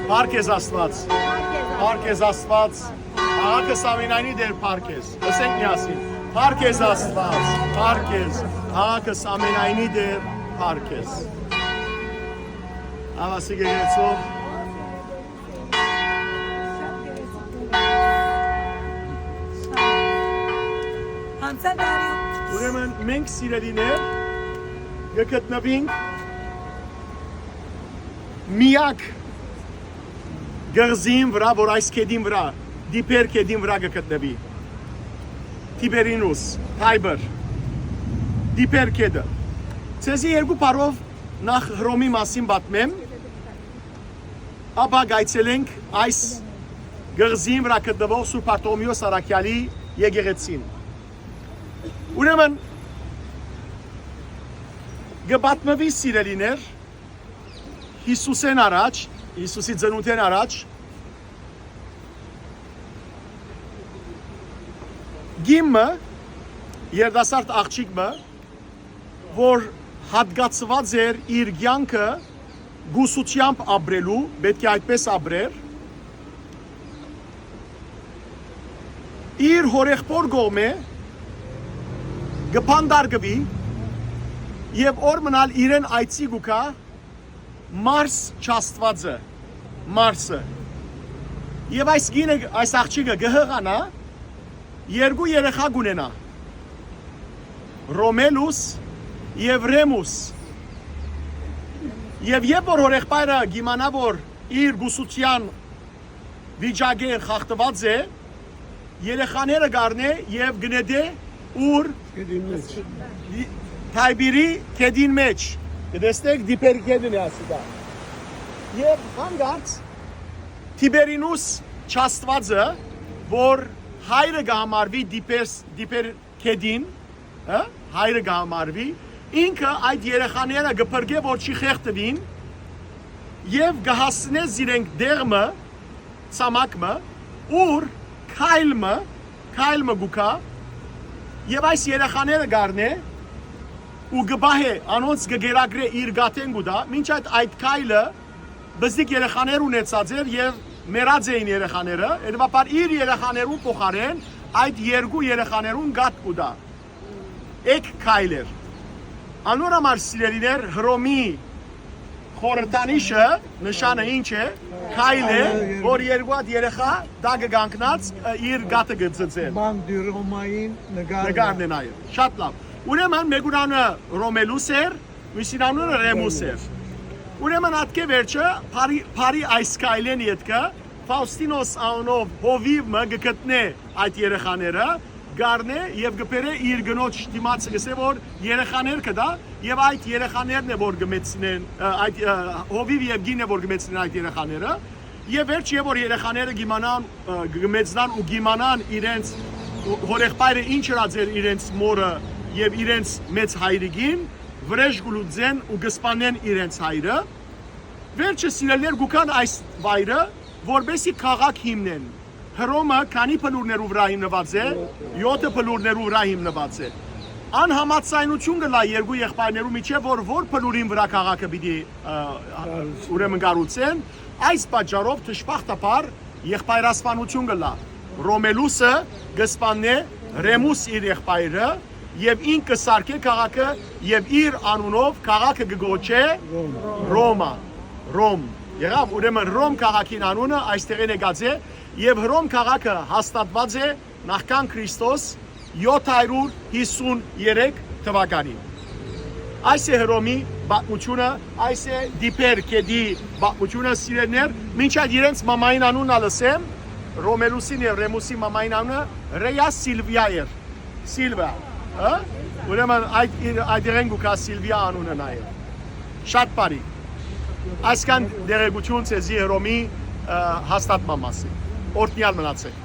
Պարկեզ աստված, պարկեզ աստված, աղակս ամենայնի դեր պարկեզ, ասենք միասին, պարկեզ աստված, պարկեզ, աղակս ամենայնի դեր պարկեզ։ Ավասի գերեցով, ուրեմն մենք սիրելիներ գտնվենք միակ գղզին վրա, որ այս կեդին վրա, դիպեր կեդին վրա գտնվի Տիբերինուս, Թայբեր, դիպեր կեդը։ Ցեզի երկու բառով նախ Հռոմի մասին պատմեմ, ապա գայցելենք այս գղզին վրա գտնվող Սուրբ Արտոմեոս Առաքյալի եկեղեցին։ Ուրեմն գպատմվի սիրելիներ Հիսուսեն առաջ, Հիսուսի ծնունդեն առաջ գիմը երդասարդ աղջիկը, որ հատկացված էր իր կյանքը գուսությամբ ապրելու, պետք է այդպես ապրեր, իր հորեղբոր կողմէ գփանդարգվի եւ օր մնալ իրեն այցի գուկա Մարս չաստվածը, Մարսը։ Եվ այս գինը, այս աղջիկը գհղանա, երկու երեխա գունենա, Ռոմելուս եւ Ռեմուս։ Եվ երբ որ հորեղբայրը գիմանա, որ իր գուսության վիճակը խախտված է, երեխաները գառնե եւ գնեդե ուր Թայբիրի կեդին մեջ, կտեսնեք դիպեր կեդին է ասիդա։ Եվ հանգարց Տիբերինուս չաստվածը, որ հայրը գահամարվի դիպեր կեդին, հայրը գահամարվի, ինքը այդ երեխաները գպրգե, որ չի խեղտվին, և գահասնես իրենք դեղմը, ծամակմը, ուր քայլմը գուկա, եւ այս երեխաները գառնե ու գբահե անոնց գերագրե իր գատեն գուտա, մինչ այդ քայլը բզիկ երեխաներ ունեցած էր եւ մեռած էին երեխաները, հետեւաբար իր երեխաներուն փոխարեն այդ երկու երեխաներուն գատ գուտա։ Եկ քայլեր։ Անորամար սիրելիներ Հռոմի խորհրդանիշը նշանը ինչ է, քայլ է, որ երկու հատ երեխա դագը կանգնած իր գատը գծծեն։ Ման դի Ռոմային նկարն է նայել։ Շատ լավ։ Ուրեմն մեկուն անունը Ռոմելուս էր, մյուսին անունը Ռեմուս էր։ Ուրեմն ատկե վերջը բարի այս քայլեն ետքը Ֆաուստինոս անունով հովիվը գտնե այդ երեխաները գառնե եւ գբերե իր գնոջ դիմաց գսե որ երեխաներ կդա եւ այդ երեխաներն է որ գմեցնեն այդ հովիվ եւ գինը որ գմեցնեն այդ երեխաները եւ վերջ եւ որ երեխաները գիմանան գմեցնան ու գիմանան իրենց հորեղբայրը ինչ հրացել իրենց մորը եւ իրենց մեծ հայրիկին վրեժ գլուծեն ու գսպանեն իրենց հայրը վերջը սիրելներ գուքան այս վայրը որբեսի քաղաք հիմնեն Հռոմը քանի փլուրներով վրա հիմնված է 7 փլուրներով վրա հիմնված է անհամաձայնություն կլա երկու եղբայրներու միջև որ փլուրին վրա քաղաքը պիտի ուրեմն կառուցեն այս պատճառով դժբախտաբար եղբայրասպանություն կլա Ռոմելուսը գսպանե Ռեմուս իր եղբայրը եւ ինքը սարքե քաղաքը եւ իր անունով քաղաքը կգոչե Ռոմ եղավ ուրեմն Ռոմ քաղաքին անունը այստեղին եկած է եւ Հռոմ քաղաքը հաստատված է նախքան Քրիստոս 753 թվականին այս է Հռոմի պատմությունը այս է դիպեր կեդի պատմությունը սիրելիներ մինչ այդ իրենց մամային անունը լսեմ Ռոմելուսին եւ Ռեմուսի մամային անունը Ռեյա Սիլվիա էր Սիլվա ուրեմն այդ իրեն գուկա Սիլվիա անունը նայել շատ բարի այսքան դերեկություն ցեզի Հռոմի հաստատման մասին օրհնյալ մնացեք